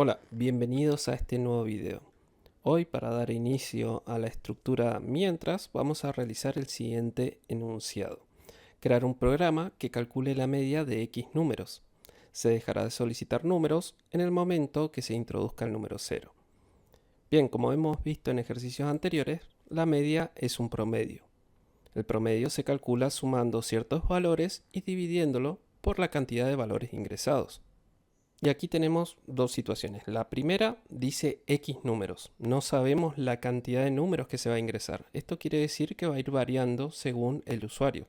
Hola, bienvenidos a este nuevo video. Hoy, para dar inicio a la estructura mientras, vamos a realizar el siguiente enunciado. Crear un programa que calcule la media de X números. Se dejará de solicitar números en el momento que se introduzca el número 0. Bien, como hemos visto en ejercicios anteriores, la media es un promedio. El promedio se calcula sumando ciertos valores y dividiéndolo por la cantidad de valores ingresados. Y aquí tenemos dos situaciones. La primera dice X números. No sabemos la cantidad de números que se va a ingresar. Esto quiere decir que va a ir variando según el usuario.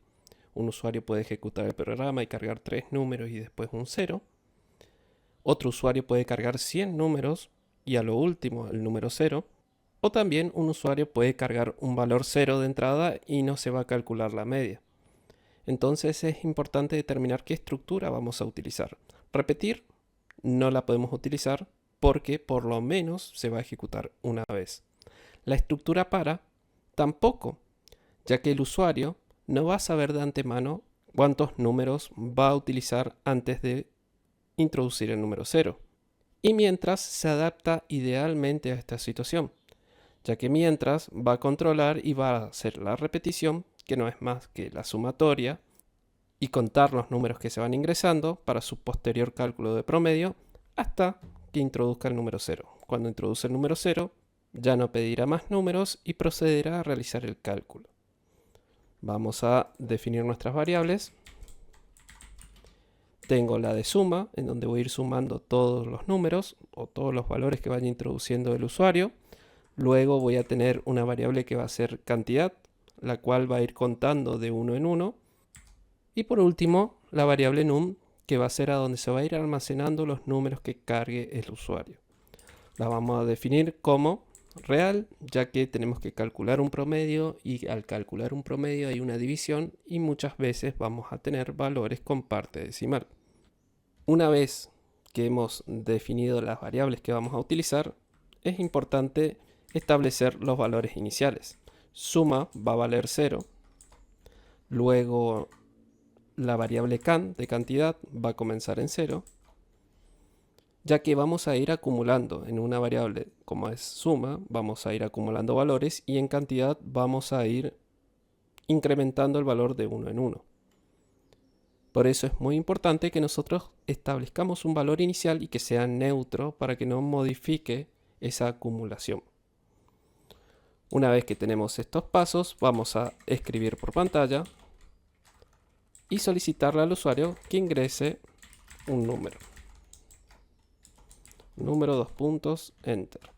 Un usuario puede ejecutar el programa y cargar 3 números y después un 0. Otro usuario puede cargar 100 números y a lo último el número 0. O también un usuario puede cargar un valor 0 de entrada y no se va a calcular la media. Entonces es importante determinar qué estructura vamos a utilizar. Repetir no la podemos utilizar porque por lo menos se va a ejecutar una vez. La estructura para tampoco, ya que el usuario no va a saber de antemano cuántos números va a utilizar antes de introducir el número 0. Y mientras se adapta idealmente a esta situación, ya que mientras va a controlar y va a hacer la repetición, que no es más que la sumatoria, y contar los números que se van ingresando para su posterior cálculo de promedio hasta que introduzca el número 0. Cuando introduce el número 0, ya no pedirá más números y procederá a realizar el cálculo. Vamos a definir nuestras variables. Tengo la de suma, en donde voy a ir sumando todos los números o todos los valores que vaya introduciendo el usuario. Luego voy a tener una variable que va a ser cantidad, la cual va a ir contando de uno en uno. Y por último, la variable num, que va a ser a donde se va a ir almacenando los números que cargue el usuario. La vamos a definir como real, ya que tenemos que calcular un promedio y al calcular un promedio hay una división y muchas veces vamos a tener valores con parte decimal. Una vez que hemos definido las variables que vamos a utilizar, es importante establecer los valores iniciales. Suma va a valer 0, luego la variable can de cantidad va a comenzar en 0, ya que vamos a ir acumulando en una variable como es suma, vamos a ir acumulando valores y en cantidad vamos a ir incrementando el valor de uno en uno. Por eso es muy importante que nosotros establezcamos un valor inicial y que sea neutro para que no modifique esa acumulación. Una vez que tenemos estos pasos, vamos a escribir por pantalla y solicitarle al usuario que ingrese un número. Número 2 puntos, enter.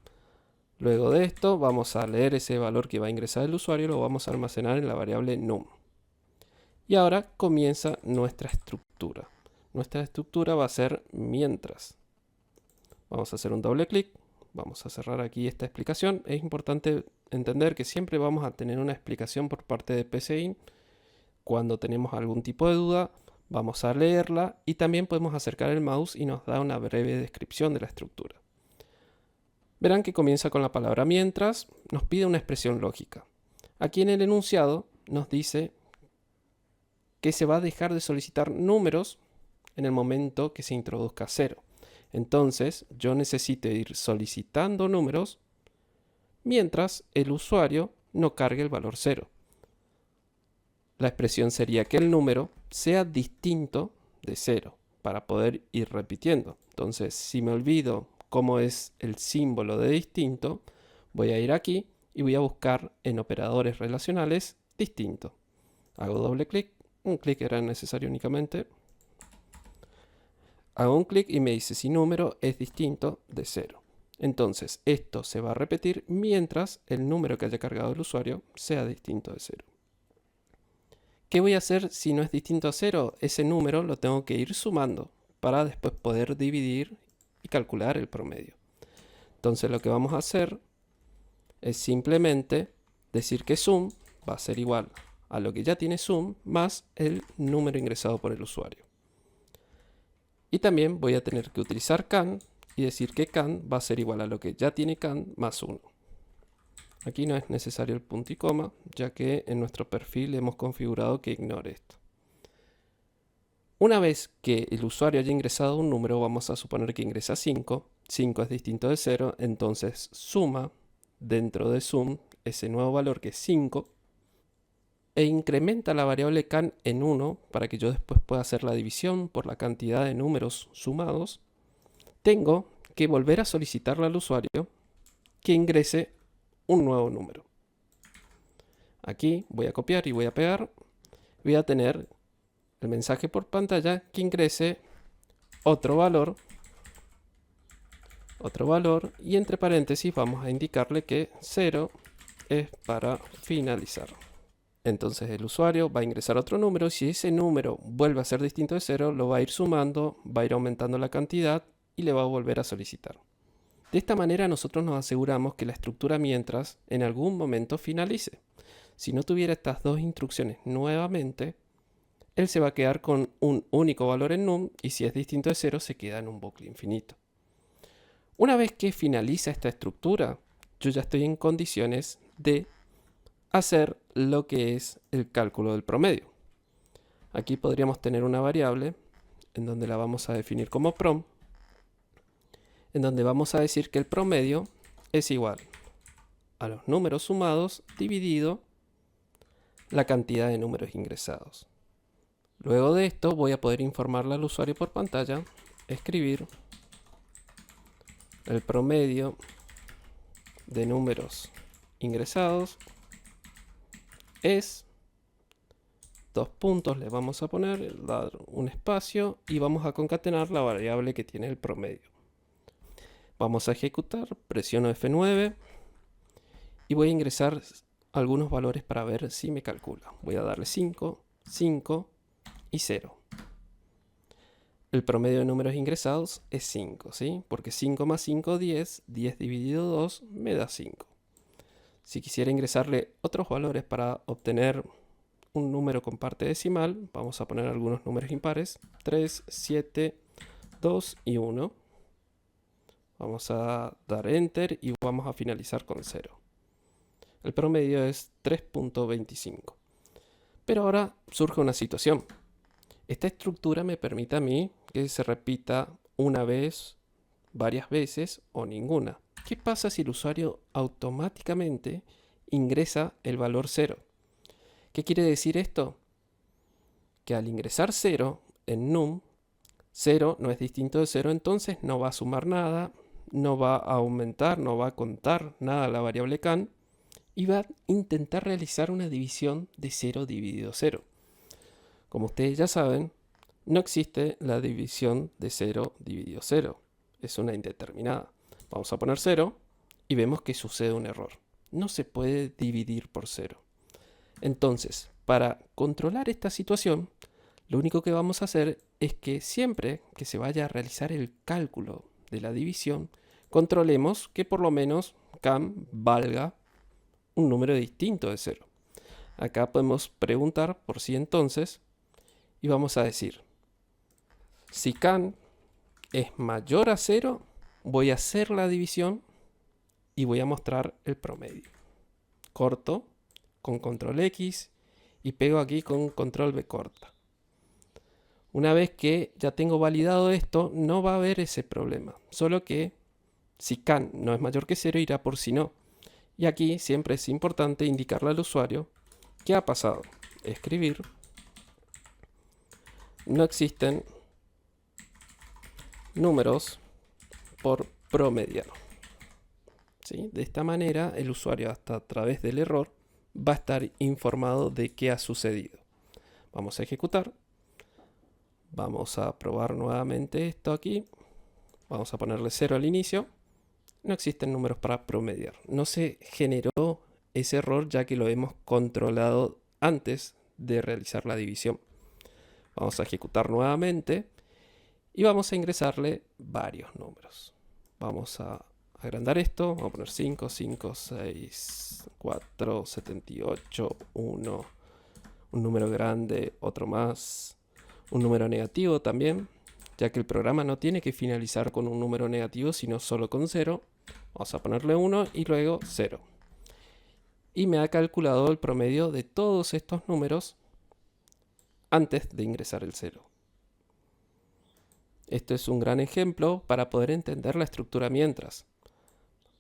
Luego de esto vamos a leer ese valor que va a ingresar el usuario y lo vamos a almacenar en la variable num. Y ahora comienza nuestra estructura. Nuestra estructura va a ser mientras. Vamos a hacer un doble clic. Vamos a cerrar aquí esta explicación. Es importante entender que siempre vamos a tener una explicación por parte de PCInt. Cuando tenemos algún tipo de duda, vamos a leerla y también podemos acercar el mouse y nos da una breve descripción de la estructura. Verán que comienza con la palabra mientras, nos pide una expresión lógica. Aquí en el enunciado nos dice que se va a dejar de solicitar números en el momento que se introduzca 0. Entonces yo necesito ir solicitando números mientras el usuario no cargue el valor 0. La expresión sería que el número sea distinto de 0 para poder ir repitiendo. Entonces, si me olvido cómo es el símbolo de distinto, voy a ir aquí y voy a buscar en operadores relacionales distinto. Hago doble clic, un clic era necesario únicamente. Hago un clic y me dice si número es distinto de 0. Entonces, esto se va a repetir mientras el número que haya cargado el usuario sea distinto de 0. ¿Qué voy a hacer si no es distinto a 0? Ese número lo tengo que ir sumando para después poder dividir y calcular el promedio. Entonces lo que vamos a hacer es simplemente decir que sum va a ser igual a lo que ya tiene sum más el número ingresado por el usuario. Y también voy a tener que utilizar can y decir que can va a ser igual a lo que ya tiene can más 1. Aquí no es necesario el punto y coma, ya que en nuestro perfil hemos configurado que ignore esto. Una vez que el usuario haya ingresado un número, vamos a suponer que ingresa 5. 5 es distinto de 0, entonces suma dentro de sum ese nuevo valor que es 5 e incrementa la variable can en 1 para que yo después pueda hacer la división por la cantidad de números sumados. Tengo que volver a solicitarle al usuario que ingrese un nuevo número. Aquí voy a copiar y voy a pegar. Voy a tener el mensaje por pantalla que ingrese otro valor, y entre paréntesis vamos a indicarle que 0 es para finalizar. Entonces el usuario va a ingresar otro número y si ese número vuelve a ser distinto de 0, lo va a ir sumando, va a ir aumentando la cantidad y le va a volver a solicitar. De esta manera nosotros nos aseguramos que la estructura mientras en algún momento finalice. Si no tuviera estas dos instrucciones nuevamente, él se va a quedar con un único valor en num y si es distinto de 0 se queda en un bucle infinito. Una vez que finaliza esta estructura, yo ya estoy en condiciones de hacer lo que es el cálculo del promedio. Aquí podríamos tener una variable en donde la vamos a definir como prom, en donde vamos a decir que el promedio es igual a los números sumados dividido la cantidad de números ingresados. Luego de esto voy a poder informarle al usuario por pantalla, escribir el promedio de números ingresados es, dos puntos le vamos a poner, dar un espacio y vamos a concatenar la variable que tiene el promedio. Vamos a ejecutar, presiono F9 y voy a ingresar algunos valores para ver si me calcula. Voy a darle 5, 5 y 0. El promedio de números ingresados es 5, ¿sí? Porque 5 más 5, 10. 10 dividido 2 me da 5. Si quisiera ingresarle otros valores para obtener un número con parte decimal, vamos a poner algunos números impares. 3, 7, 2 y 1. Vamos a dar Enter y vamos a finalizar con 0. El promedio es 3.25. Pero ahora surge una situación. Esta estructura me permite a mí que se repita una vez, varias veces o ninguna. ¿Qué pasa si el usuario automáticamente ingresa el valor 0? ¿Qué quiere decir esto? Que al ingresar 0 en num, 0 no es distinto de 0, entonces no va a sumar nada, no va a aumentar, no va a contar nada a la variable can y va a intentar realizar una división de 0 dividido 0. Como ustedes ya saben, no existe la división de 0 dividido 0. Es una indeterminada. Vamos a poner 0 y vemos que sucede un error. No se puede dividir por 0. Entonces, para controlar esta situación, lo único que vamos a hacer es que siempre que se vaya a realizar el cálculo de la división, controlemos que por lo menos can valga un número distinto de 0. Acá podemos preguntar por si entonces y vamos a decir, si can es mayor a 0, voy a hacer la división y voy a mostrar el promedio. Corto con control X y pego aquí con control V corta. Una vez que ya tengo validado esto, no va a haber ese problema. Solo que si can no es mayor que 0, irá por si no. Y aquí siempre es importante indicarle al usuario qué ha pasado. Escribir. No existen números por promediar. ¿Sí? De esta manera, el usuario, hasta a través del error, va a estar informado de qué ha sucedido. Vamos a ejecutar. Vamos a probar nuevamente esto aquí. Vamos a ponerle 0 al inicio. No existen números para promediar. No se generó ese error ya que lo hemos controlado antes de realizar la división. Vamos a ejecutar nuevamente y vamos a ingresarle varios números. Vamos a agrandar esto. Vamos a poner 5, 5, 6, 4, 78, 1, un número grande, otro más, un número negativo también, ya que el programa no tiene que finalizar con un número negativo, sino solo con 0. Vamos a ponerle 1 y luego 0. Y me ha calculado el promedio de todos estos números antes de ingresar el 0. Esto es un gran ejemplo para poder entender la estructura mientras.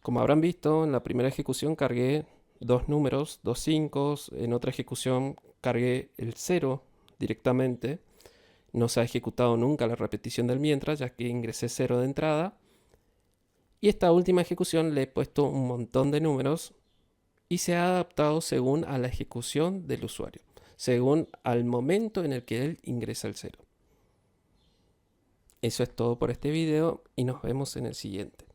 Como habrán visto, en la primera ejecución cargué dos números, dos 5, en otra ejecución cargué el 0 directamente. No se ha ejecutado nunca la repetición del mientras, ya que ingresé 0 de entrada. Y esta última ejecución le he puesto un montón de números y se ha adaptado según a la ejecución del usuario, según al momento en el que él ingresa el 0. Eso es todo por este video y nos vemos en el siguiente.